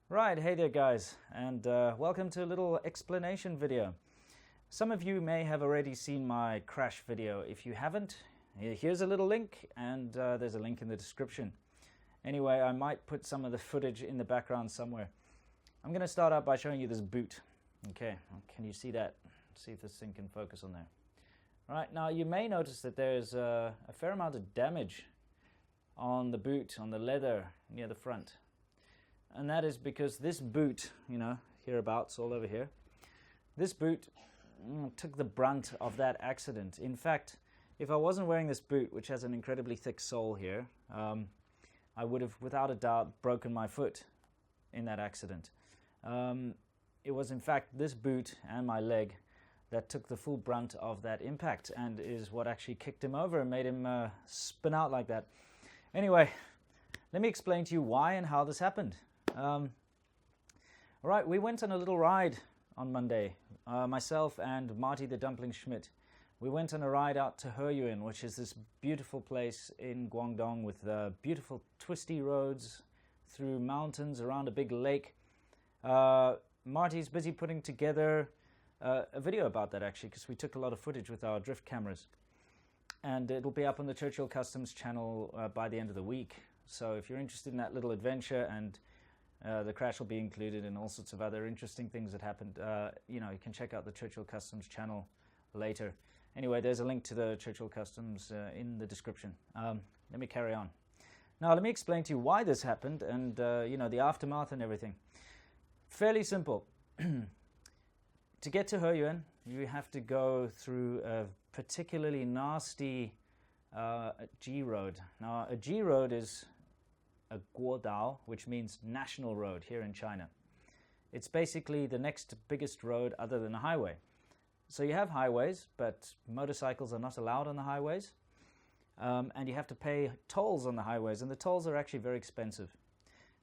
Right, hey there guys, and welcome to a little explanation video. Some of you may have already seen my crash video. If you haven't, here's a little link, and there's a link in the description. Anyway, I might put some of the footage in the background somewhere. I'm going to start out by showing you this boot. Okay, can you see that? See if this thing can focus on there. Right, now you may notice that there's a fair amount of damage on the boot, on the leather near the front. And that is because this boot, hereabouts, all over here, this boot took the brunt of that accident. In fact, if I wasn't wearing this boot, which has an incredibly thick sole here, I would have, without a doubt, broken my foot in that accident. It was, in fact, this boot and my leg that took the full brunt of that impact and is what actually kicked him over and made him spin out like that. Anyway, let me explain to you why and how this happened. All right, we went on a little ride on Monday, myself and Marty the Dumpling Schmidt. We went on a ride out to Heyuan, which is this beautiful place in Guangdong with beautiful twisty roads through mountains around a big lake. Marty's busy putting together a video about that, actually, because we took a lot of footage with our drift cameras. And it'll be up on the Churchill Customs channel by the end of the week. So if you're interested in that little adventure, and the crash will be included and all sorts of other interesting things that happened, you can check out the Churchill Customs channel later. Anyway, there's a link to the Churchill Customs in the description. Let me carry on. Now, let me explain to you why this happened and, the aftermath and everything. Fairly simple. To get to Heyuan, you have to go through a particularly nasty G road. Now, a G road is a guodao, which means national road here in China. It's basically the next biggest road other than a highway. So you have highways, but motorcycles are not allowed on the highways. And you have to pay tolls on the highways, and the tolls are actually very expensive.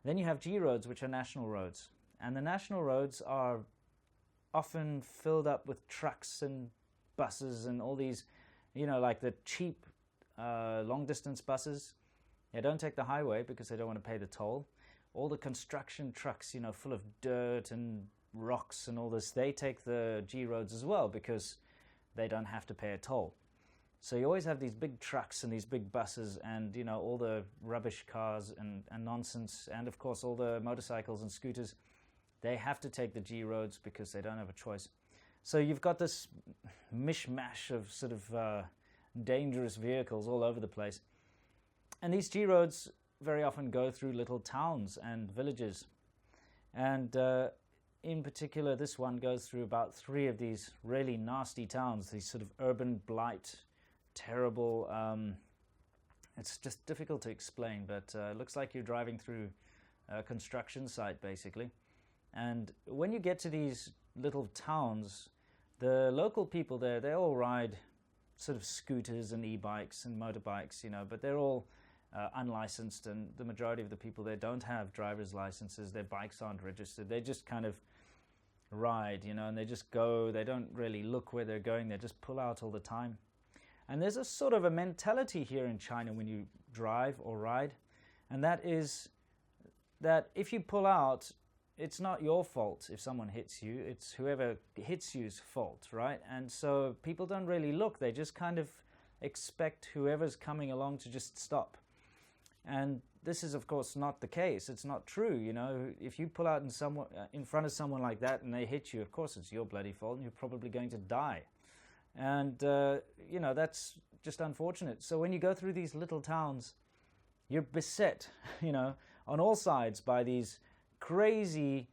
Then you have G roads, which are national roads. And the national roads are often filled up with trucks and buses and all these, like the cheap long-distance buses. They don't take the highway because they don't want to pay the toll. All the construction trucks, full of dirt and rocks and all this, they take the G roads as well because they don't have to pay a toll. So you always have these big trucks and these big buses and, all the rubbish cars and nonsense, and of course all the motorcycles and scooters. They have to take the G roads because they don't have a choice. So you've got this mishmash of sort of dangerous vehicles all over the place. And these G roads very often go through little towns and villages. And in particular, this one goes through about 3 of these really nasty towns, these sort of urban blight, terrible. It's just difficult to explain, but it looks like you're driving through a construction site, basically. And when you get to these little towns, the local people there, they all ride sort of scooters and e-bikes and motorbikes, but they're all unlicensed, and the majority of the people there don't have driver's licenses. Their bikes aren't registered. They just kind of ride, and they just go. They don't really look where they're going. They just pull out all the time. And there's a sort of a mentality here in China when you drive or ride, and that is that if you pull out, it's not your fault if someone hits you. It's whoever hits you's fault, right? And so people don't really look. They just kind of expect whoever's coming along to just stop. And this is, of course, not the case. It's not true, If you pull out in front of someone like that and they hit you, of course it's your bloody fault and you're probably going to die. And, that's just unfortunate. So when you go through these little towns, you're beset, on all sides by these crazy,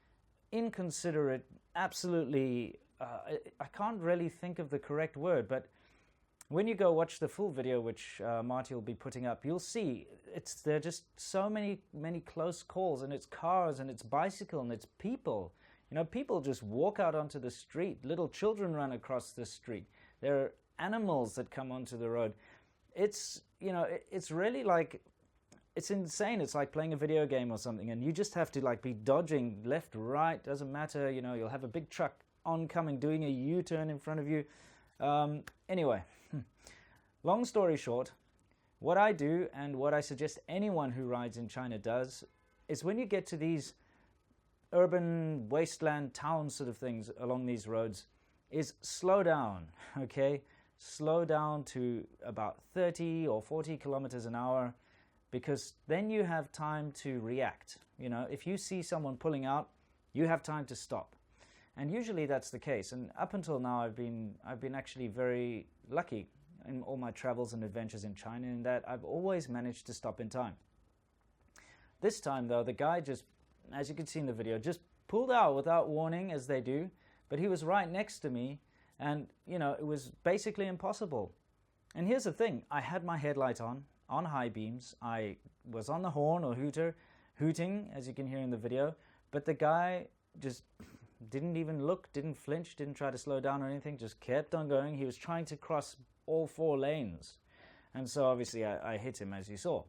inconsiderate, absolutely, I can't really think of the correct word, but when you go watch the full video, which Marty will be putting up, you'll see there are just so many close calls, and it's cars, and it's bicycle, and it's people. People just walk out onto the street. Little children run across the street. There are animals that come onto the road. It's, it's really like, it's insane. It's like playing a video game or something, and you just have to be dodging left, right, doesn't matter. You'll have a big truck oncoming doing a U-turn in front of you. Anyway, long story short, what I do and what I suggest anyone who rides in China does is when you get to these urban wasteland town sort of things along these roads is slow down, okay? Slow down to about 30 or 40 kilometers an hour, because then you have time to react. You know, if you see someone pulling out, you have time to stop. And usually that's the case. And up until now, I've been actually very lucky in all my travels and adventures in China, in that I've always managed to stop in time. This time though, the guy just, as you can see in the video, just pulled out without warning, as they do, but he was right next to me, and you know, it was basically impossible. And here's the thing, I had my headlight on high beams, I was on the horn or hooting, as you can hear in the video, but the guy just didn't even look, didn't flinch, didn't try to slow down or anything, just kept on going. He was trying to cross all 4 lanes. And so obviously I hit him, as you saw.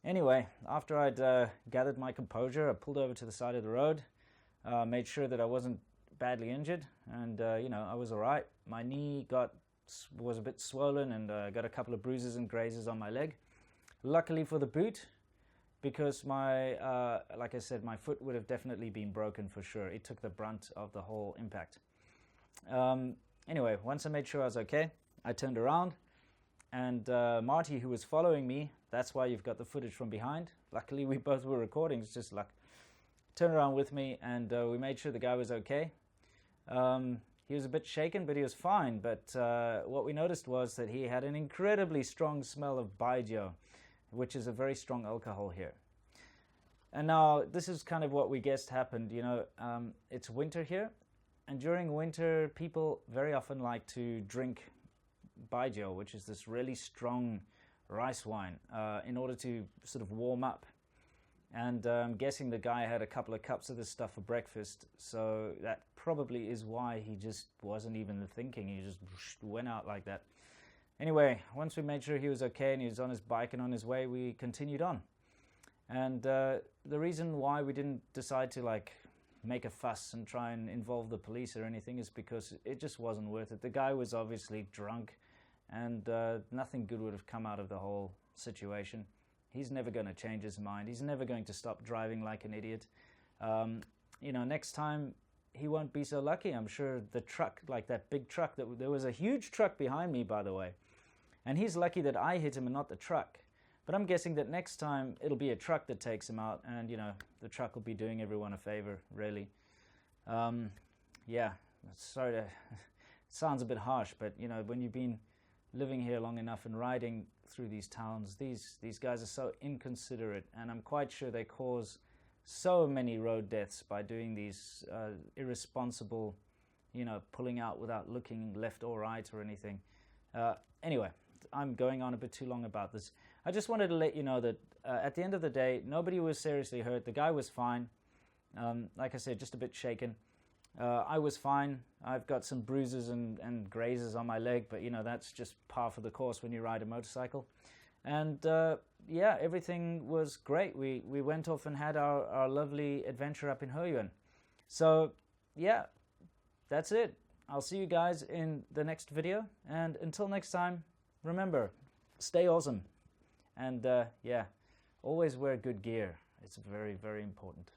Anyway, after I'd gathered my composure, I pulled over to the side of the road, made sure that I wasn't badly injured, and you know, I was all right. My knee was a bit swollen, and got a couple of bruises and grazes on my leg. Luckily for the boot, because my, like I said, my foot would have definitely been broken for sure. It took the brunt of the whole impact. Anyway, once I made sure I was okay, I turned around, and Marty, who was following me, that's why you've got the footage from behind. Luckily, we both were recording, it's just luck. Turned around with me, and we made sure the guy was okay. He was a bit shaken, but he was fine. But what we noticed was that he had an incredibly strong smell of baijiu, which is a very strong alcohol here. And now, this is kind of what we guessed happened. You know, it's winter here, and during winter, people very often like to drink baijiu, which is this really strong rice wine, in order to sort of warm up. And I'm guessing the guy had a couple of cups of this stuff for breakfast, so that probably is why he just wasn't even thinking. He just went out like that. Anyway, once we made sure he was okay and he was on his bike and on his way, we continued on. And the reason why we didn't decide to like make a fuss and try and involve the police or anything is because it just wasn't worth it. The guy was obviously drunk, and nothing good would have come out of the whole situation. He's never going to change his mind. He's never going to stop driving like an idiot. You know, next time he won't be so lucky. I'm sure the truck, like that big truck, there was a huge truck behind me, by the way. And he's lucky that I hit him and not the truck. But I'm guessing that next time it'll be a truck that takes him out, and you know, the truck will be doing everyone a favor, really. Yeah, sorry to, it sounds a bit harsh, but you know, when you've been living here long enough and riding through these towns, these guys are so inconsiderate, and I'm quite sure they cause so many road deaths by doing these irresponsible, you know, pulling out without looking left or right or anything. Anyway, I'm going on a bit too long about this. I just wanted to let you know that at the end of the day, nobody was seriously hurt. The guy was fine. Like I said, just a bit shaken. I was fine. I've got some bruises and grazes on my leg, but you know, that's just par for the course when you ride a motorcycle. And yeah, everything was great. We went off and had our lovely adventure up in Heyuan. So yeah, that's it. I'll see you guys in the next video. And until next time, remember, stay awesome. And yeah, always wear good gear. It's very, very important.